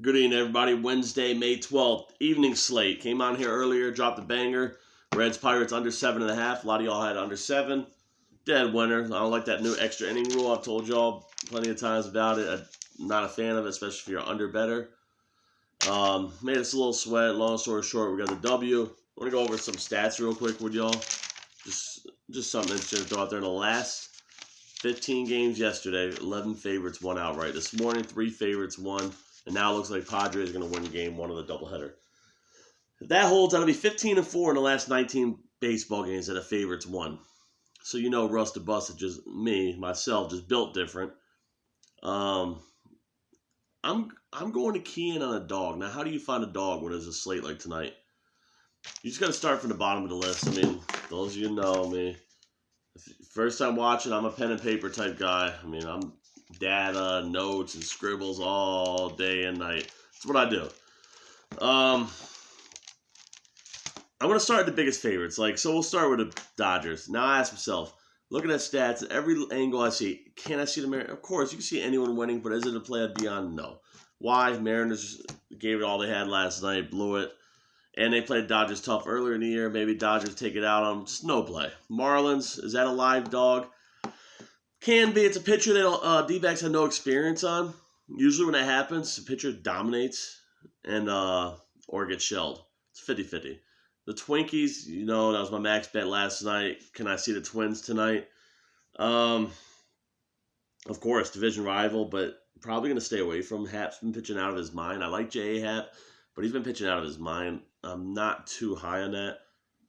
Good evening, everybody. Wednesday, May 12th, evening slate. Came on here earlier, dropped a banger. Reds, Pirates under 7.5. A lot of y'all had under 7. Dead winner. I don't like that new extra inning rule. I've told y'all plenty of times about it. I'm not a fan of it, especially if you're under better. Made us a little sweat. Long story short, we got the W. I want to go over some stats real quick with y'all. Just something interesting to throw out there. In the last 15 games yesterday, 11 favorites won outright. This morning, 3 favorites won. And now it looks like Padres are going to win game 1 of the doubleheader. If that holds, that'll be 15-4 in the last 19 baseball games that a favorites won. So you know Russ the Bus, just myself, just built different. I'm going to key in on a dog. Now, how do you find a dog when there's a slate like tonight? You just got to start from the bottom of the list. I mean, those of you know me. First time watching, I'm a pen and paper type guy. I mean, I'm data, notes, and scribbles all day and night. That's what I do. I'm going to start at the biggest favorites. So we'll start with the Dodgers. Now I ask myself, looking at stats, every angle I see, can I see the Mariners? Of course, you can see anyone winning, but is it a play I'd be on? No. Why? Mariners gave it all they had last night, blew it. And they played Dodgers tough earlier in the year. Maybe Dodgers take it out on them. Just no play. Marlins, is that a live dog? Can be. It's a pitcher that D-backs have no experience on. Usually when that happens, the pitcher dominates and or gets shelled. It's 50-50. The Twinkies, that was my max bet last night. Can I see the Twins tonight? Of course, division rival, but probably going to stay away from Happ's been pitching out of his mind. I like J.A. Happ, but he's been pitching out of his mind. I'm not too high on that.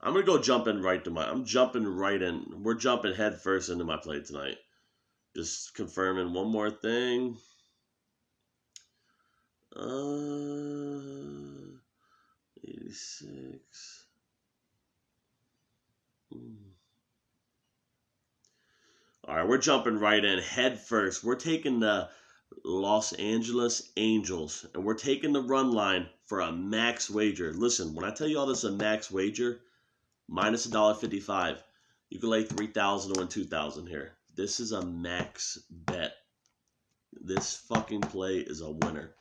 I'm going to go I'm jumping right in. We're jumping head first into my play tonight. Just confirming one more thing. 86. All right, we're jumping right in head first. We're taking the Los Angeles Angels, and we're taking the run line for a max wager. Listen, when I tell you all this is a max wager, minus $1.55, you can lay $3,000 to win $2,000 here. This is a max bet. This fucking play is a winner.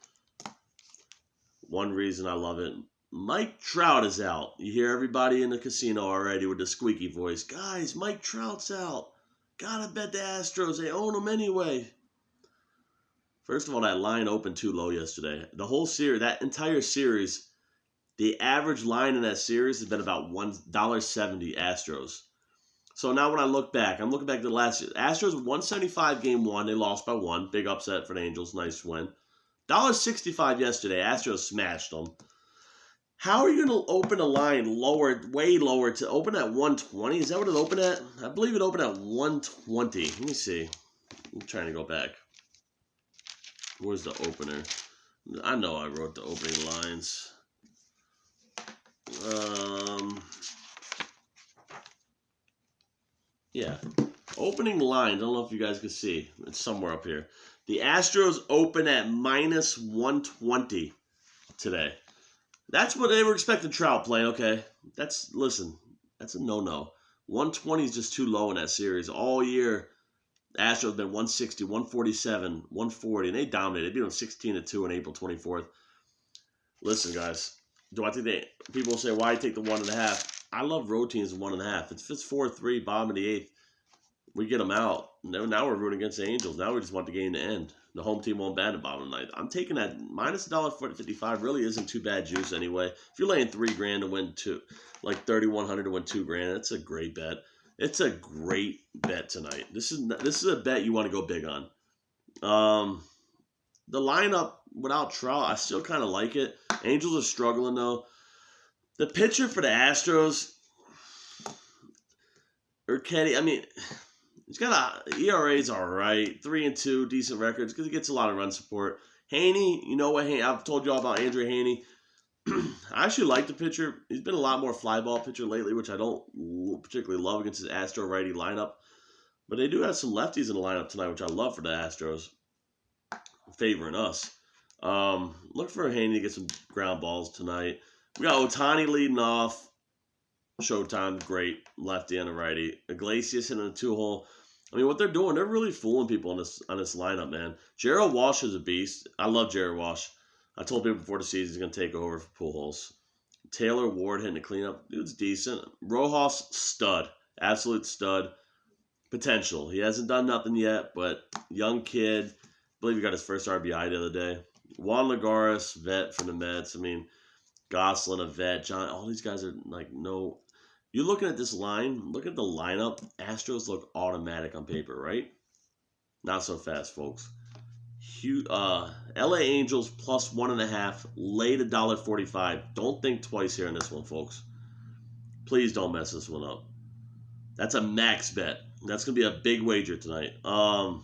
One reason I love it. Mike Trout is out. You hear everybody in the casino already with the squeaky voice. Guys, Mike Trout's out. Gotta bet the Astros. They own them anyway. First of all, that line opened too low yesterday. The whole series, that entire series, the average line in that series has been about $1.70 Astros. So now when I look back, I'm looking back to the last year. Astros 175 game 1. They lost by 1. Big upset for the Angels. Nice win. $1.65 yesterday. Astros smashed them. How are you going to open a line lower, way lower, to open at 120? Is that what it opened at? I believe it opened at 120. Let me see. I'm trying to go back. Where's the opener? I know I wrote the opening lines. Yeah. Opening lines. I don't know if you guys can see. It's somewhere up here. The Astros open at minus 120 today. That's what they were expecting Trout playing. Okay. That's a no-no. 120 is just too low in that series. All year, Astros have been 160, 147, 140, and they dominated. They beat them 16-2 on April 24th. Listen, guys, do I think people say, why take the 1.5? I love road teams 1.5. If it's 4-3, bottom of the 8th, we get them out. Now we're rooting against the Angels. Now we just want the game to end. The home team won't bat in the bottom of the 9th. I'm taking that minus $1.55. Really isn't too bad juice anyway. If you're laying $3,000 to win $3,100 to win $2,000, that's a great bet. It's a great bet tonight. This is a bet you want to go big on. The lineup without Trout, I still kind of like it. Angels are struggling though. The pitcher for the Astros, Urquidy, I mean, he's got ERA's all right, 3-2, decent records because he gets a lot of run support. Haney, you know what? I've told you all about Andrew Haney. I actually like the pitcher. He's been a lot more fly ball pitcher lately, which I don't particularly love against his Astro righty lineup. But they do have some lefties in the lineup tonight, which I love for the Astros, favoring us. Look for Haney to get some ground balls tonight. We got Ohtani leading off. Showtime, great. Lefty and a righty. Iglesias in a 2-hole. I mean, what they're doing, they're really fooling people on this lineup, man. Jared Walsh is a beast. I love Jared Walsh. I told people before the season he's going to take over for Pujols. Taylor Ward hitting the cleanup. Dude's decent. Rojas, stud. Absolute stud. Potential. He hasn't done nothing yet, but young kid. I believe he got his first RBI the other day. Juan Lagares, vet from the Mets. I mean, Goslin, a vet. John, all these guys are like no. You're looking at this line. Look at the lineup. Astros look automatic on paper, right? Not so fast, folks. LA Angels plus 1.5, laid $1.45. Don't think twice here on this one, folks. Please don't mess this one up. That's a max bet. That's gonna be a big wager tonight. Now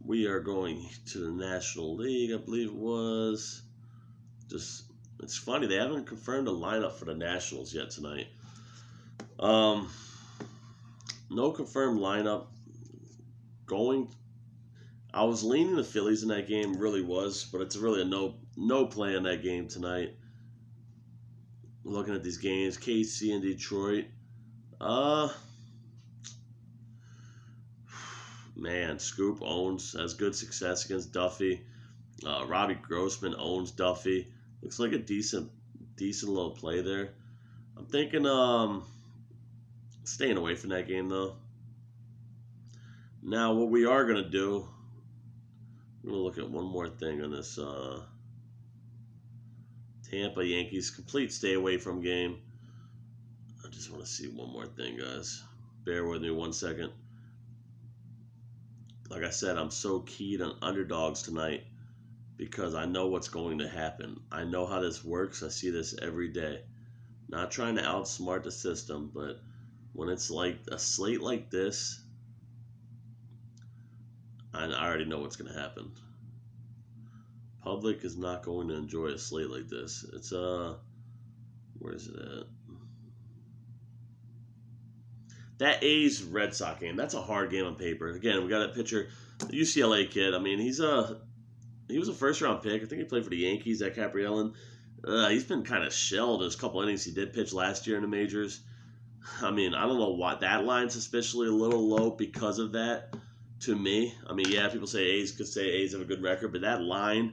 we are going to the National League, I believe it was. It's funny, they haven't confirmed a lineup for the Nationals yet tonight. No confirmed lineup. I was leaning the Phillies in that game, really was, but it's really a no play in that game tonight. Looking at these games, KC and Detroit. Man, Scoop has good success against Duffy. Robbie Grossman owns Duffy. Looks like a decent little play there. I'm thinking staying away from that game though. Now what we are gonna do, we're gonna look at one more thing on this Tampa Yankees complete stay away from game. I just want to see one more thing, guys. Bear with me 1 second. Like I said, I'm so keyed on underdogs tonight because I know what's going to happen. I know how this works. I see this every day. Not trying to outsmart the system, but when it's like a slate like this, I already know what's going to happen. Public is not going to enjoy a slate like this. It's where is it at? That A's Red Sox game, that's a hard game on paper. Again, we got a pitcher, the UCLA kid. I mean, he was a first round pick. I think he played for the Yankees at Caprielin. He's been kind of shelled. There's a couple innings he did pitch last year in the majors. I mean, I don't know why that line's especially a little low because of that. To me, I mean, yeah, people say A's have a good record, but that line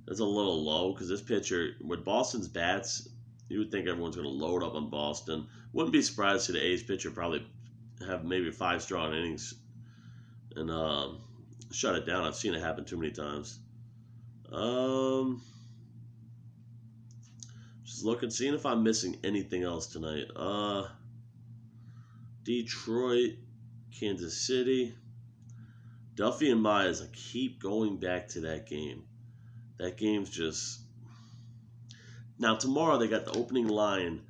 is a little low because this pitcher, with Boston's bats, you would think everyone's going to load up on Boston. Wouldn't be surprised to see the A's pitcher probably have maybe 5 strong innings and shut it down. I've seen it happen too many times. Just looking, seeing if I'm missing anything else tonight. Detroit, Kansas City. Duffy and Mize, I keep going back to that game. That game's just... Now, tomorrow they got the opening line.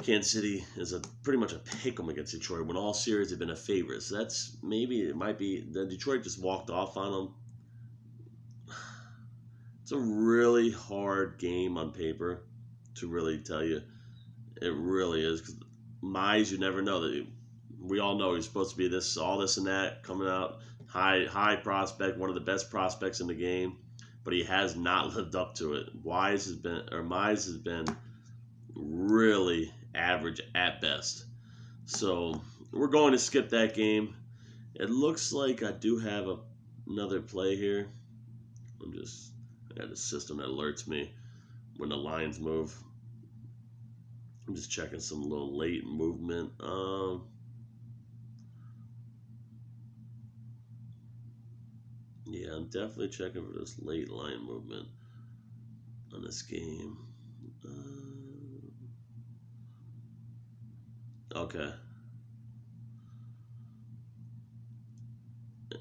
Kansas City is pretty much a pick 'em against Detroit when all series have been a favorite. So it might be that Detroit just walked off on them. It's a really hard game on paper to really tell you. It really is. Because Mize, you never know. We all know he's supposed to be all this and that, coming out high prospect, one of the best prospects in the game, but he has not lived up to it. Mize has been really average at best. So we're going to skip that game. It looks like I do have another play here. I got a system that alerts me when the lines move. I'm just checking some little late movement. Yeah, I'm definitely checking for this late line movement on this game. Okay.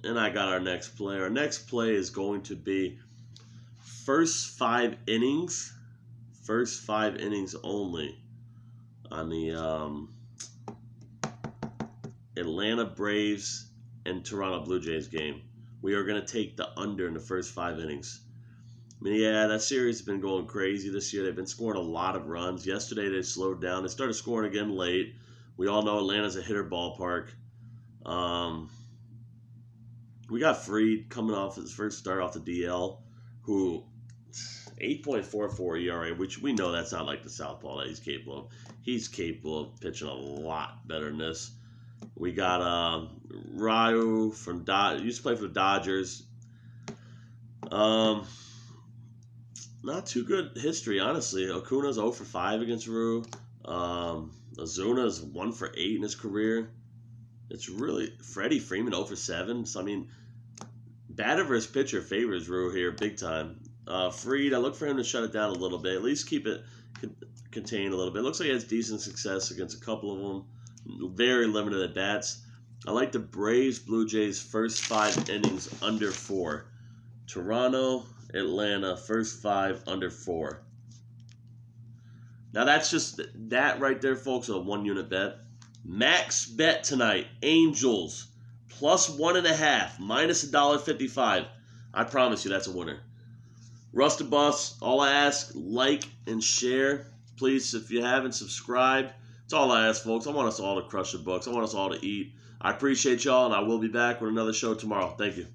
And I got our next play. Our next play is going to be first 5 innings only on the Atlanta Braves and Toronto Blue Jays game. We are going to take the under in the first 5 innings. I mean, yeah, that series has been going crazy this year. They've been scoring a lot of runs. Yesterday they slowed down. They started scoring again late. We all know Atlanta's a hitter ballpark. We got Fried coming off his first start off the DL, who 8.44 ERA, which we know that's not like the southpaw that he's capable of. He's capable of pitching a lot better than this. We got Ryu from used to play for the Dodgers. Um, Not too good history, honestly. Acuna's 0 for 5 against Rue. Azuna's 1 for 8 in his career. It's really Freddie Freeman 0 for 7. So I mean, batter versus pitcher favors Rue here big time. Fried, I look for him to shut it down a little bit. At least keep it contained a little bit. Looks like he has decent success against a couple of them. Very limited at bats. I like the Braves Blue Jays first 5 innings under 4. Toronto, Atlanta, first 5 under 4. Now that's just that right there, folks, a 1-unit bet. Max bet tonight, Angels, plus 1.5, minus $1.55. I promise you that's a winner. Rusted Buffs, all I ask, like and share. Please, if you haven't subscribed, it's all I ask, folks. I want us all to crush the books. I want us all to eat. I appreciate y'all, and I will be back with another show tomorrow. Thank you.